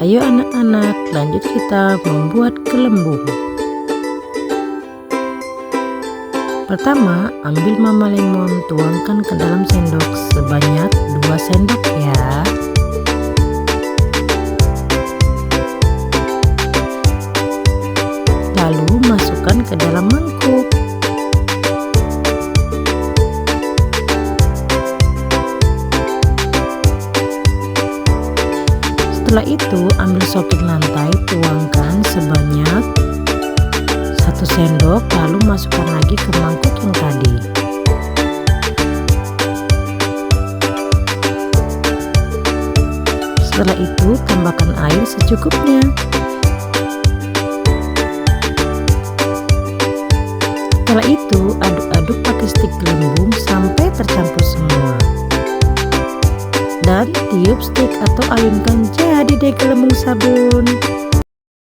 Ayo anak-anak, lanjut kita membuat gelembung. Pertama, ambil mama lemon, tuangkan ke dalam sendok sebanyak 2 sendok ya. Lalu masukkan ke dalam mangkuk. Setelah itu, ambil sopir lantai, tuangkan sebanyak 1 sendok, lalu masukkan lagi ke mangkuk yang tadi. Setelah itu, tambahkan air secukupnya. Setelah itu, aduk-aduk pakai stik gelembung sampai tercampur semua. Dan tiup stik atau ayunkan, jadi deh gelembung sabun.